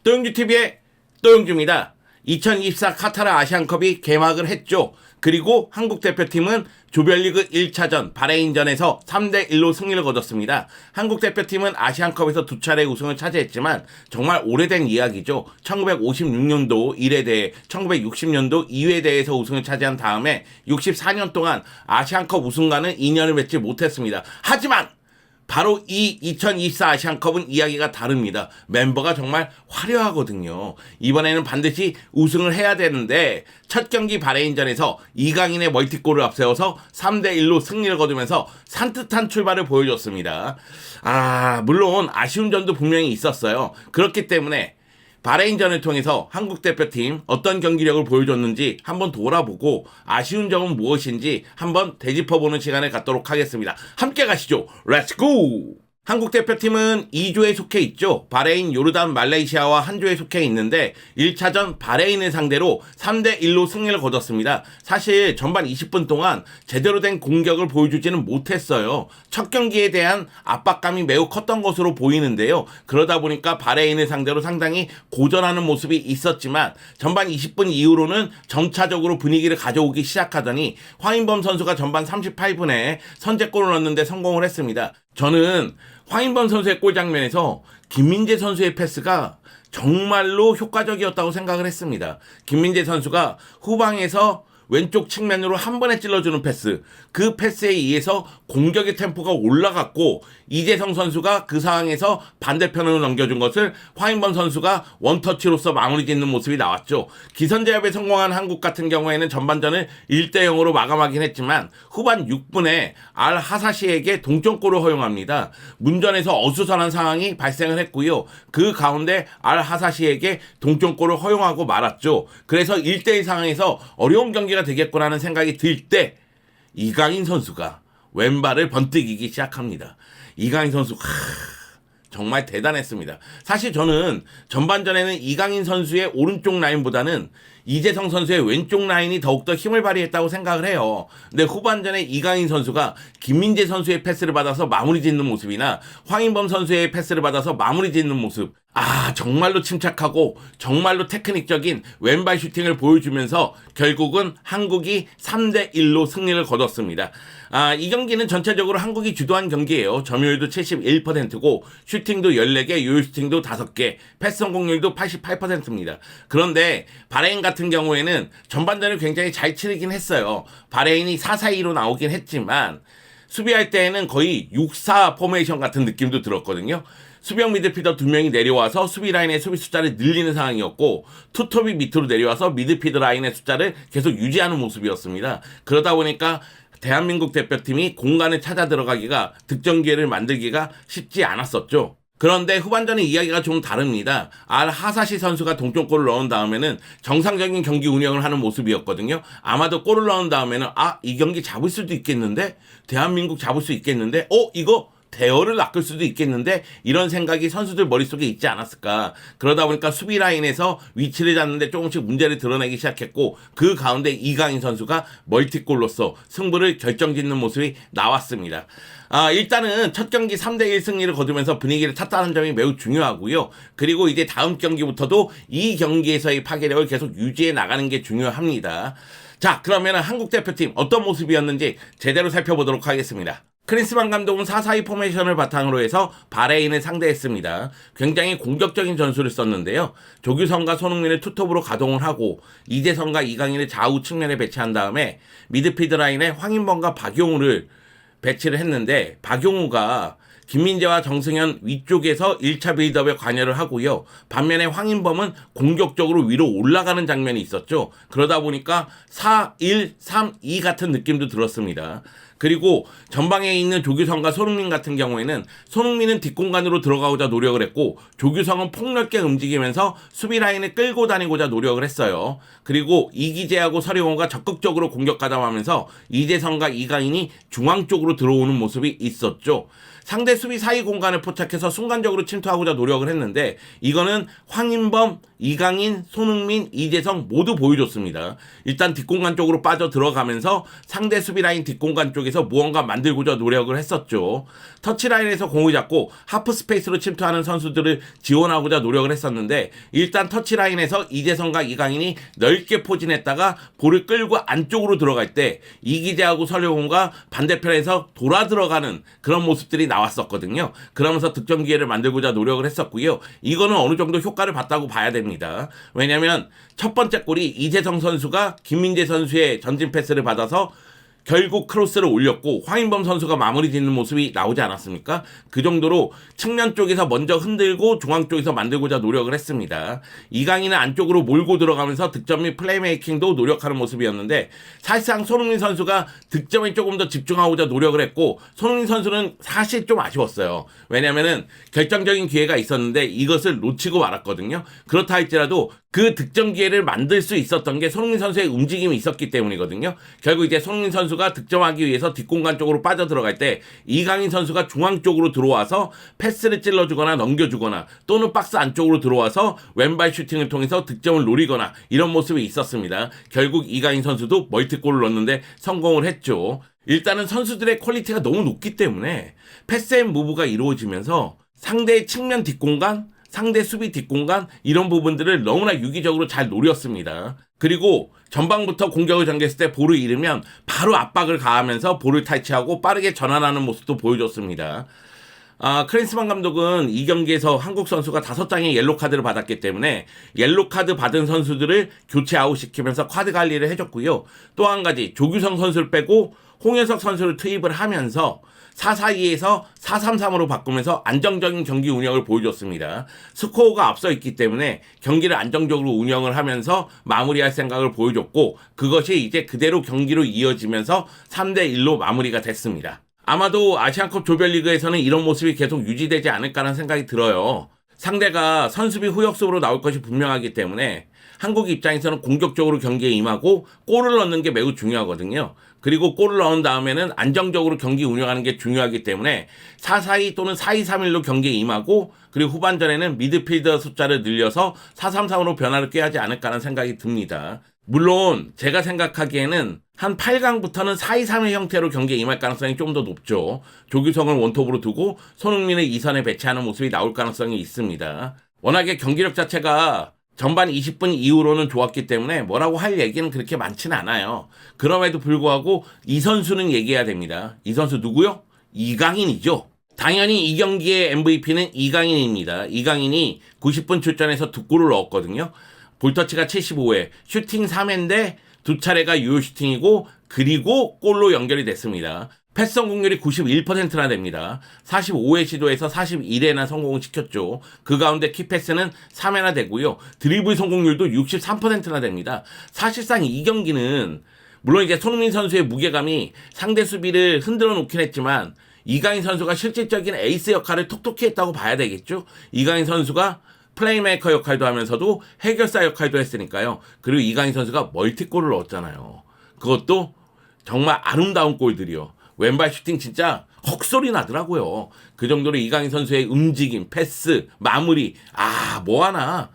또영주TV의 또영주입니다. 2024 카타르 아시안컵이 개막을 했죠. 그리고 한국 대표팀은 조별리그 1차전 바레인전에서 3대1로 승리를 거뒀습니다. 한국 대표팀은 아시안컵에서 두 차례 우승을 차지했지만 정말 오래된 이야기죠. 1956년도 1회 대회, 1960년도 2회 대회에서 우승을 차지한 다음에 64년 동안 아시안컵 우승과는 인연을 맺지 못했습니다. 하지만 바로 이 2024 아시안컵은 이야기가 다릅니다. 멤버가 정말 화려하거든요. 이번에는 반드시 우승을 해야 되는데 첫 경기 바레인전에서 이강인의 멀티골을 앞세워서 3대1로 승리를 거두면서 산뜻한 출발을 보여줬습니다. 물론 아쉬운 점도 분명히 있었어요. 그렇기 때문에 바레인전을 통해서 한국 대표팀 어떤 경기력을 보여줬는지 한번 돌아보고 아쉬운 점은 무엇인지 한번 되짚어보는 시간을 갖도록 하겠습니다. 함께 가시죠. 렛츠고! 한국 대표팀은 2조에 속해 있죠. 바레인, 요르단, 말레이시아와 한 조에 속해 있는데 1차전 바레인을 상대로 3대1로 승리를 거뒀습니다. 사실 전반 20분 동안 제대로 된 공격을 보여주지는 못했어요. 첫 경기에 대한 압박감이 매우 컸던 것으로 보이는데요. 그러다 보니까 바레인을 상대로 상당히 고전하는 모습이 있었지만 전반 20분 이후로는 점차적으로 분위기를 가져오기 시작하더니 황인범 선수가 전반 38분에 선제골을 넣는데 성공을 했습니다. 저는 황인범 선수의 골 장면에서 김민재 선수의 패스가 정말로 효과적이었다고 생각을 했습니다. 김민재 선수가 후방에서 왼쪽 측면으로 한 번에 찔러주는 패스, 그 패스에 의해서 공격의 템포가 올라갔고 이재성 선수가 그 상황에서 반대편으로 넘겨준 것을 황인범 선수가 원터치로서 마무리 짓는 모습이 나왔죠. 기선제압에 성공한 한국 같은 경우에는 전반전을 1대0으로 마감하긴 했지만 후반 6분에 알 하사시에게 동점골을 허용합니다. 문전에서 어수선한 상황이 발생을 했고요. 그 가운데 알 하사시에게 동점골을 허용하고 말았죠. 그래서 1대1 상황에서 어려운 경기가 되겠구나는 생각이 들 때 이강인 선수가 왼발을 번뜩이기 시작합니다. 이강인 선수 정말 대단했습니다. 사실 저는 전반전에는 이강인 선수의 오른쪽 라인보다는 이재성 선수의 왼쪽 라인이 더욱더 힘을 발휘했다고 생각을 해요. 근데 후반전에 이강인 선수가 김민재 선수의 패스를 받아서 마무리 짓는 모습이나 황인범 선수의 패스를 받아서 마무리 짓는 모습, 정말로 침착하고 정말로 테크닉적인 왼발 슈팅을 보여주면서 결국은 한국이 3대1로 승리를 거뒀습니다. 이 경기는 전체적으로 한국이 주도한 경기예요. 점유율도 71%고 슈팅도 14개, 요요 슈팅도 5개, 패스 성공률도 88%입니다. 그런데 바레인 같은 경우에는 전반전을 굉장히 잘 치르긴 했어요. 바레인이 4-4-2로 나오긴 했지만 수비할 때에는 거의 6-4 포메이션 같은 느낌도 들었거든요. 수비형 미드필더 2명이 내려와서 수비 라인의 수비 숫자를 늘리는 상황이었고 투톱이 밑으로 내려와서 미드필더 라인의 숫자를 계속 유지하는 모습이었습니다. 그러다 보니까 대한민국 대표팀이 공간을 찾아 들어가기가, 득점 기회를 만들기가 쉽지 않았었죠. 그런데 후반전의 이야기가 좀 다릅니다. 알 하사시 선수가 동점골을 넣은 다음에는 정상적인 경기 운영을 하는 모습이었거든요. 아마도 골을 넣은 다음에는 이 경기 잡을 수도 있겠는데? 대한민국 잡을 수 있겠는데? 이거 대열을 낚을 수도 있겠는데? 이런 생각이 선수들 머릿속에 있지 않았을까. 그러다 보니까 수비 라인에서 위치를 잡는데 조금씩 문제를 드러내기 시작했고 그 가운데 이강인 선수가 멀티골로서 승부를 결정짓는 모습이 나왔습니다. 일단은 첫 경기 3대1 승리를 거두면서 분위기를 탔다는 점이 매우 중요하고요. 그리고 이제 다음 경기부터도 이 경기에서의 파괴력을 계속 유지해 나가는 게 중요합니다. 자, 그러면 한국 대표팀 어떤 모습이었는지 제대로 살펴보도록 하겠습니다. 크리스만 감독은 4-4-2 포메이션을 바탕으로 해서 바레인을 상대했습니다. 굉장히 공격적인 전술을 썼는데요. 조규성과 손흥민을 투톱으로 가동을 하고 이재성과 이강인을 좌우 측면에 배치한 다음에 미드필드 라인에 황인범과 박용우를 배치를 했는데 박용우가 김민재와 정승현 위쪽에서 1차 빌드업에 관여를 하고요. 반면에 황인범은 공격적으로 위로 올라가는 장면이 있었죠. 그러다 보니까 4-1-3-2 같은 느낌도 들었습니다. 그리고 전방에 있는 조규성과 손흥민 같은 경우에는 손흥민은 뒷공간으로 들어가고자 노력을 했고 조규성은 폭넓게 움직이면서 수비 라인을 끌고 다니고자 노력을 했어요. 그리고 이기재하고 서령호가 적극적으로 공격 가담하면서 이재성과 이강인이 중앙 쪽으로 들어오는 모습이 있었죠. 상대 상대 수비 사이 공간을 포착해서 순간적으로 침투하고자 노력을 했는데 이거는 황인범, 이강인, 손흥민, 이재성 모두 보여줬습니다. 일단 뒷공간 쪽으로 빠져 들어가면서 상대 수비 라인 뒷공간 쪽에서 무언가 만들고자 노력을 했었죠. 터치라인에서 공을 잡고 하프 스페이스로 침투하는 선수들을 지원하고자 노력을 했었는데 일단 터치라인에서 이재성과 이강인이 넓게 포진했다가 볼을 끌고 안쪽으로 들어갈 때 이기재하고 설효웅과 반대편에서 돌아 들어가는 그런 모습들이 나왔었거든요. 그러면서 득점 기회를 만들고자 노력을 했었고요. 이거는 어느 정도 효과를 봤다고 봐야 됩니다. 왜냐하면 첫 번째 골이 이재성 선수가 김민재 선수의 전진 패스를 받아서 결국 크로스를 올렸고 황인범 선수가 마무리 짓는 모습이 나오지 않았습니까? 그 정도로 측면 쪽에서 먼저 흔들고 중앙 쪽에서 만들고자 노력을 했습니다. 이강인은 안쪽으로 몰고 들어가면서 득점 및 플레이메이킹도 노력하는 모습이었는데 사실상 손흥민 선수가 득점에 조금 더 집중하고자 노력을 했고 손흥민 선수는 사실 좀 아쉬웠어요. 왜냐면은 결정적인 기회가 있었는데 이것을 놓치고 말았거든요. 그렇다 할지라도 그 득점 기회를 만들 수 있었던 게 손흥민 선수의 움직임이 있었기 때문이거든요. 결국 이제 손흥민 선수가 득점하기 위해서 뒷공간 쪽으로 빠져들어갈 때 이강인 선수가 중앙 쪽으로 들어와서 패스를 찔러주거나 넘겨주거나 또는 박스 안쪽으로 들어와서 왼발 슈팅을 통해서 득점을 노리거나 이런 모습이 있었습니다. 결국 이강인 선수도 멀티골을 넣었는데 성공을 했죠. 일단은 선수들의 퀄리티가 너무 높기 때문에 패스 앤 무브가 이루어지면서 상대의 측면 뒷공간 상대 수비 뒷공간 이런 부분들을 너무나 유기적으로 잘 노렸습니다. 그리고 전방부터 공격을 전개했을 때 볼을 잃으면 바로 압박을 가하면서 볼을 탈취하고 빠르게 전환하는 모습도 보여줬습니다. 크린스만 감독은 이 경기에서 한국 선수가 5장의 옐로 카드를 받았기 때문에 옐로 카드 받은 선수들을 교체 아웃시키면서 카드 관리를 해줬고요. 또 한 가지 조규성 선수를 빼고 홍현석 선수를 투입을 하면서 4-4-2에서 4-3-3으로 바꾸면서 안정적인 경기 운영을 보여줬습니다. 스코어가 앞서 있기 때문에 경기를 안정적으로 운영을 하면서 마무리할 생각을 보여줬고 그것이 이제 그대로 경기로 이어지면서 3-1로 마무리가 됐습니다. 아마도 아시안컵 조별리그에서는 이런 모습이 계속 유지되지 않을까라는 생각이 들어요. 상대가 선수비 후역습으로 나올 것이 분명하기 때문에 한국 입장에서는 공격적으로 경기에 임하고 골을 넣는 게 매우 중요하거든요. 그리고 골을 넣은 다음에는 안정적으로 경기 운영하는 게 중요하기 때문에 4-4-2 또는 4-2-3-1로 경기에 임하고 그리고 후반전에는 미드필더 숫자를 늘려서 4-3-3으로 변화를 꾀하지 않을까라는 생각이 듭니다. 물론 제가 생각하기에는 한 8강부터는 4-2-3-1 형태로 경기에 임할 가능성이 좀 더 높죠. 조규성을 원톱으로 두고 손흥민을 2선에 배치하는 모습이 나올 가능성이 있습니다. 워낙에 경기력 자체가 전반 20분 이후로는 좋았기 때문에 뭐라고 할 얘기는 그렇게 많지는 않아요. 그럼에도 불구하고 이 선수는 얘기해야 됩니다. 이 선수 누구요? 이강인이죠. 당연히 이 경기의 MVP는 이강인입니다. 이강인이 90분 출전해서 2골을 넣었거든요. 볼터치가 75회, 슈팅 3회인데 2차례가 유효 슈팅이고 그리고 골로 연결이 됐습니다. 패스 성공률이 91%나 됩니다. 45회 시도에서 41회나 성공을 시켰죠. 그 가운데 키패스는 3회나 되고요. 드리블 성공률도 63%나 됩니다. 사실상 이 경기는 물론 이제 손흥민 선수의 무게감이 상대 수비를 흔들어 놓긴 했지만 이강인 선수가 실질적인 에이스 역할을 톡톡히 했다고 봐야 되겠죠. 이강인 선수가 플레이메이커 역할도 하면서도 해결사 역할도 했으니까요. 그리고 이강인 선수가 멀티골을 넣었잖아요. 그것도 정말 아름다운 골들이요. 왼발 슈팅 진짜 헉소리 나더라고요. 그 정도로 이강인 선수의 움직임, 패스, 마무리 뭐하나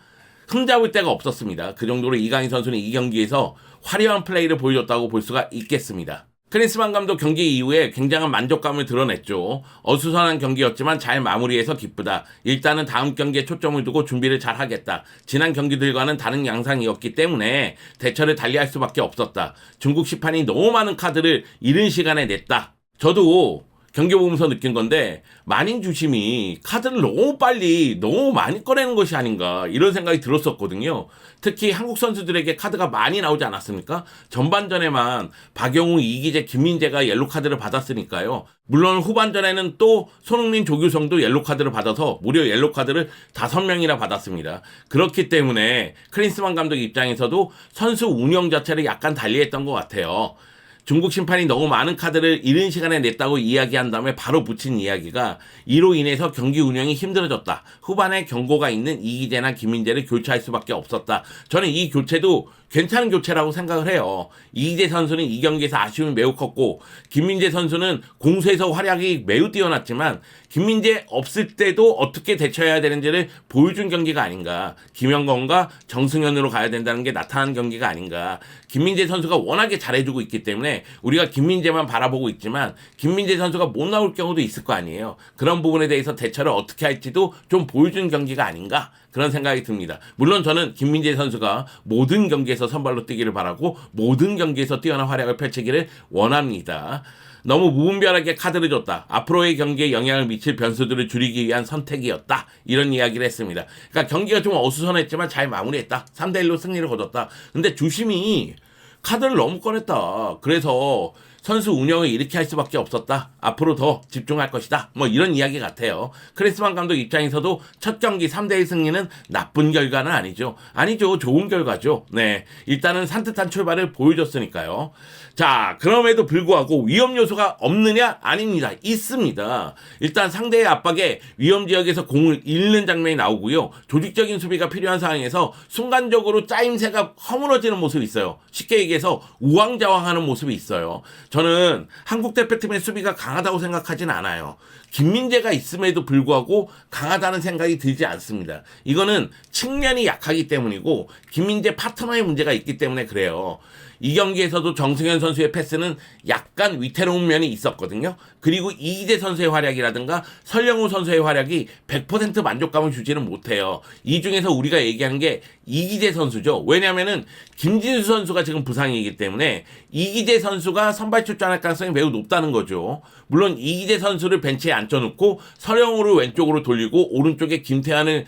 흠잡을 데가 없었습니다. 그 정도로 이강인 선수는 이 경기에서 화려한 플레이를 보여줬다고 볼 수가 있겠습니다. 크린스만 감독 경기 이후에 굉장한 만족감을 드러냈죠. 어수선한 경기였지만 잘 마무리해서 기쁘다. 일단은 다음 경기에 초점을 두고 준비를 잘 하겠다. 지난 경기들과는 다른 양상이었기 때문에 대처를 달리할 수밖에 없었다. 중국 심판이 너무 많은 카드를 이른 시간에 냈다. 저도 경기 보면서 느낀 건데 만인 주심이 카드를 너무 빨리 너무 많이 꺼내는 것이 아닌가 이런 생각이 들었었거든요. 특히 한국 선수들에게 카드가 많이 나오지 않았습니까? 전반전에만 박영우, 이기재, 김민재가 옐로 카드를 받았으니까요. 물론 후반전에는 또 손흥민, 조규성도 옐로 카드를 받아서 무려 옐로 카드를 5명이나 받았습니다. 그렇기 때문에 크린스만 감독 입장에서도 선수 운영 자체를 약간 달리했던 것 같아요. 중국 심판이 너무 많은 카드를 이른 시간에 냈다고 이야기한 다음에 바로 붙인 이야기가 이로 인해서 경기 운영이 힘들어졌다. 후반에 경고가 있는 이기재나 김민재를 교체할 수밖에 없었다. 저는 이 교체도 괜찮은 교체라고 생각을 해요. 이기재 선수는 이 경기에서 아쉬움이 매우 컸고 김민재 선수는 공수에서 활약이 매우 뛰어났지만 김민재 없을 때도 어떻게 대처해야 되는지를 보여준 경기가 아닌가. 김영건과 정승현으로 가야 된다는 게 나타난 경기가 아닌가. 김민재 선수가 워낙에 잘해주고 있기 때문에 우리가 김민재만 바라보고 있지만 김민재 선수가 못 나올 경우도 있을 거 아니에요. 그런 부분에 대해서 대처를 어떻게 할지도 좀 보여준 경기가 아닌가 그런 생각이 듭니다. 물론 저는 김민재 선수가 모든 경기에서 선발로 뛰기를 바라고 모든 경기에서 뛰어난 활약을 펼치기를 원합니다. 너무 무분별하게 카드를 줬다. 앞으로의 경기에 영향을 미칠 변수들을 줄이기 위한 선택이었다. 이런 이야기를 했습니다. 그러니까 경기가 좀 어수선했지만 잘 마무리했다. 3대1로 승리를 거뒀다. 근데 주심이 카드를 너무 꺼냈다. 그래서 선수 운영을 이렇게 할 수밖에 없었다. 앞으로 더 집중할 것이다. 뭐 이런 이야기 같아요. 크리스만 감독 입장에서도 첫 경기 3대1 승리는 나쁜 결과는 아니죠. 아니죠. 좋은 결과죠. 네, 일단은 산뜻한 출발을 보여줬으니까요. 자, 그럼에도 불구하고 위험 요소가 없느냐? 아닙니다. 있습니다. 일단 상대의 압박에 위험 지역에서 공을 잃는 장면이 나오고요. 조직적인 수비가 필요한 상황에서 순간적으로 짜임새가 허물어지는 모습이 있어요. 쉽게 얘기해서 우왕좌왕하는 모습이 있어요. 저는 한국 대표팀의 수비가 강하다고 생각하진 않아요. 김민재가 있음에도 불구하고 강하다는 생각이 들지 않습니다. 이거는 측면이 약하기 때문이고 김민재 파트너의 문제가 있기 때문에 그래요. 이 경기에서도 정승현 선수의 패스는 약간 위태로운 면이 있었거든요. 그리고 이기재 선수의 활약이라든가 설영우 선수의 활약이 100% 만족감을 주지는 못해요. 이 중에서 우리가 얘기하는 게 이기재 선수죠. 왜냐하면은 김진수 선수가 지금 부상이기 때문에 이기재 선수가 선발 출전할 가능성이 매우 높다는 거죠. 물론 이기재 선수를 벤치에 앉혀놓고 설영우를 왼쪽으로 돌리고 오른쪽에 김태환을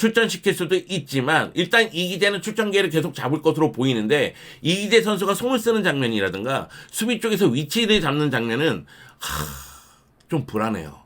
출전시킬 수도 있지만 일단 이기재는 출전 기회를 계속 잡을 것으로 보이는데 이기재 선수가 손을 쓰는 장면이라든가 수비 쪽에서 위치를 잡는 장면은 좀 불안해요.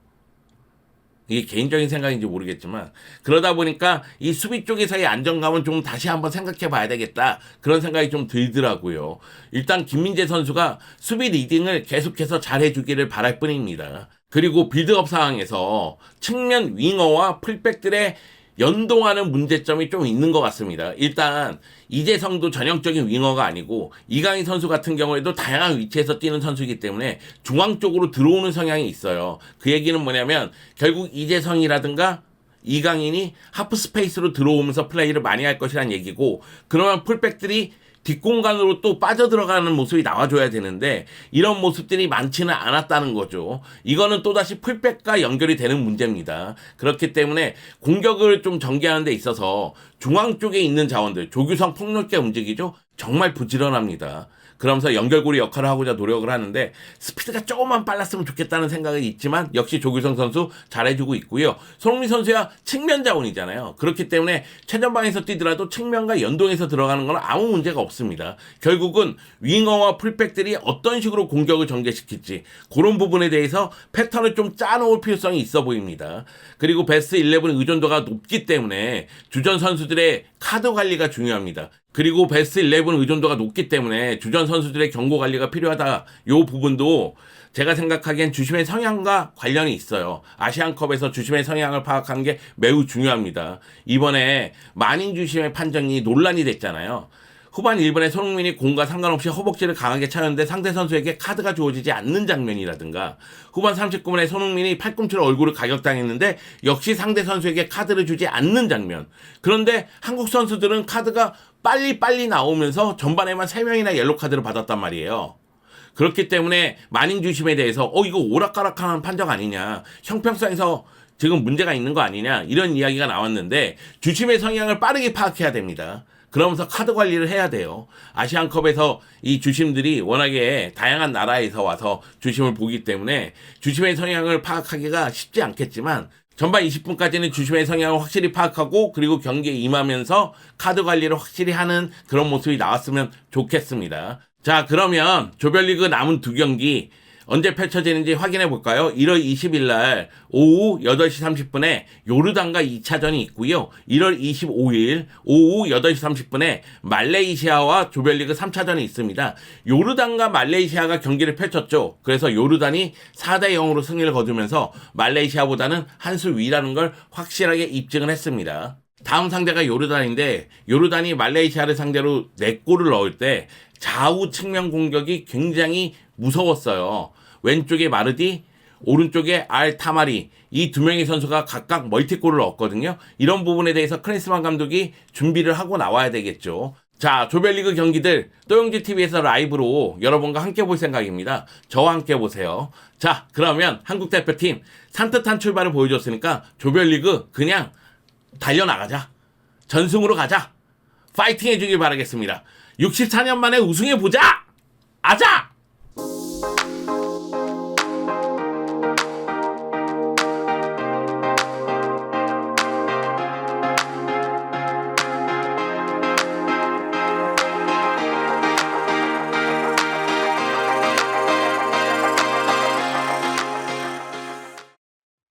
이게 개인적인 생각인지 모르겠지만 그러다 보니까 이 수비 쪽에서의 안정감은 좀 다시 한번 생각해 봐야 되겠다 그런 생각이 좀 들더라고요. 일단 김민재 선수가 수비 리딩을 계속해서 잘해주기를 바랄 뿐입니다. 그리고 빌드업 상황에서 측면 윙어와 풀백들의 연동하는 문제점이 좀 있는 것 같습니다. 일단 이재성도 전형적인 윙어가 아니고 이강인 선수 같은 경우에도 다양한 위치에서 뛰는 선수이기 때문에 중앙 쪽으로 들어오는 성향이 있어요. 그 얘기는 뭐냐면 결국 이재성이라든가 이강인이 하프 스페이스로 들어오면서 플레이를 많이 할 것이란 얘기고 그러면 풀백들이 뒷공간으로 또 빠져들어가는 모습이 나와줘야 되는데 이런 모습들이 많지는 않았다는 거죠. 이거는 또다시 풀백과 연결이 되는 문제입니다. 그렇기 때문에 공격을 좀 전개하는 데 있어서 중앙 쪽에 있는 자원들, 조규성 폭넓게 움직이죠. 정말 부지런합니다. 그러면서 연결고리 역할을 하고자 노력을 하는데 스피드가 조금만 빨랐으면 좋겠다는 생각이 있지만 역시 조규성 선수 잘해주고 있고요. 손흥민 선수야 측면 자원이잖아요. 그렇기 때문에 최전방에서 뛰더라도 측면과 연동해서 들어가는 건 아무 문제가 없습니다. 결국은 윙어와 풀백들이 어떤 식으로 공격을 전개시킬지 그런 부분에 대해서 패턴을 좀 짜놓을 필요성이 있어 보입니다. 그리고 베스트 11 의존도가 높기 때문에 주전 선수들의 카드 관리가 중요합니다. 그리고 베스트 11 의존도가 높기 때문에 주전 선수들의 경고 관리가 필요하다. 요 부분도 제가 생각하기엔 주심의 성향과 관련이 있어요. 아시안컵에서 주심의 성향을 파악하는 게 매우 중요합니다. 이번에 만인 주심의 판정이 논란이 됐잖아요. 후반 1분에 손흥민이 공과 상관없이 허벅지를 강하게 차였는데 상대 선수에게 카드가 주어지지 않는 장면이라든가 후반 39분에 손흥민이 팔꿈치로 얼굴을 가격당했는데 역시 상대 선수에게 카드를 주지 않는 장면. 그런데 한국 선수들은 카드가 빨리 나오면서 전반에만 3명이나 옐로 카드를 받았단 말이에요. 그렇기 때문에 만인 주심에 대해서 이거 오락가락하는 판정 아니냐, 형평성에서 지금 문제가 있는 거 아니냐 이런 이야기가 나왔는데 주심의 성향을 빠르게 파악해야 됩니다. 그러면서 카드 관리를 해야 돼요. 아시안컵에서 이 주심들이 워낙에 다양한 나라에서 와서 주심을 보기 때문에 주심의 성향을 파악하기가 쉽지 않겠지만 전반 20분까지는 주심의 성향을 확실히 파악하고 그리고 경기에 임하면서 카드 관리를 확실히 하는 그런 모습이 나왔으면 좋겠습니다. 자, 그러면 조별리그 남은 2경기 언제 펼쳐지는지 확인해 볼까요? 1월 20일 날 오후 8시 30분에 요르단과 2차전이 있고요. 1월 25일 오후 8시 30분에 말레이시아와 조별리그 3차전이 있습니다. 요르단과 말레이시아가 경기를 펼쳤죠. 그래서 요르단이 4대 0으로 승리를 거두면서 말레이시아보다는 한 수 위라는 걸 확실하게 입증을 했습니다. 다음 상대가 요르단인데 요르단이 말레이시아를 상대로 4골을 넣을 때 좌우 측면 공격이 굉장히 무서웠어요. 왼쪽에 마르디, 오른쪽에 알 타마리, 이 2명의 선수가 각각 멀티골을 넣었거든요. 이런 부분에 대해서 클린스만 감독이 준비를 하고 나와야 되겠죠. 자, 조별리그 경기들 또영지TV에서 라이브로 여러분과 함께 볼 생각입니다. 저와 함께 보세요. 자, 그러면 한국 대표팀 산뜻한 출발을 보여줬으니까 조별리그 그냥 달려나가자. 전승으로 가자. 파이팅 해주길 바라겠습니다. 64년 만에 우승해보자! 아자!